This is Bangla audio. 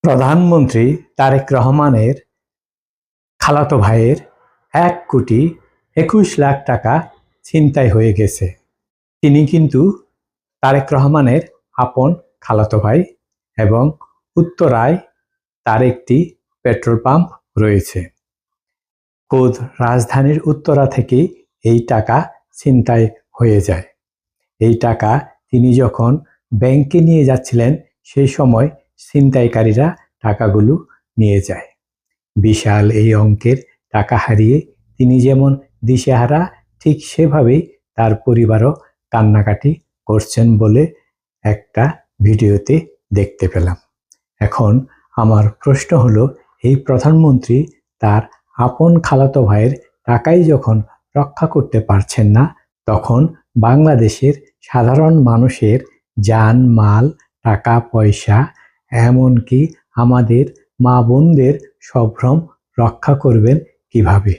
প্রধানমন্ত্রী তারেক রহমানের খালাতো ভাইয়ের ১,২১,০০,০০০ টাকা ছিনতাই হয়ে গেছে। তিনি কিন্তু তারেক রহমানের আপন খালাতো ভাই এবং উত্তরায় তার একটি পেট্রোল পাম্প রয়েছে। খোদ রাজধানীর উত্তরা থেকেই এই টাকা ছিনতাই হয়ে যায়। এই টাকা তিনি যখন ব্যাংকে নিয়ে যাচ্ছিলেন সেই সময় ছিনতাইকারীরা টাকাগুলো নিয়ে যায়। বিশাল এই অঙ্কের টাকা হারিয়ে তিনি যেমন দিশেহারা, ঠিক সেভাবেই তার পরিবারও কান্নাকাটি করছেন বলে একটা ভিডিওতে দেখতে পেলাম। এখন আমার প্রশ্ন হলো, এই প্রধানমন্ত্রী তার আপন খালাতো ভাইয়ের টাকাই যখন রক্ষা করতে পারছেন না, তখন বাংলাদেশের সাধারণ মানুষের জান মাল, টাকা পয়সা, এমনকি আমাদের মা বোনদের সম্ভ্রম রক্ষা করবেন কিভাবে?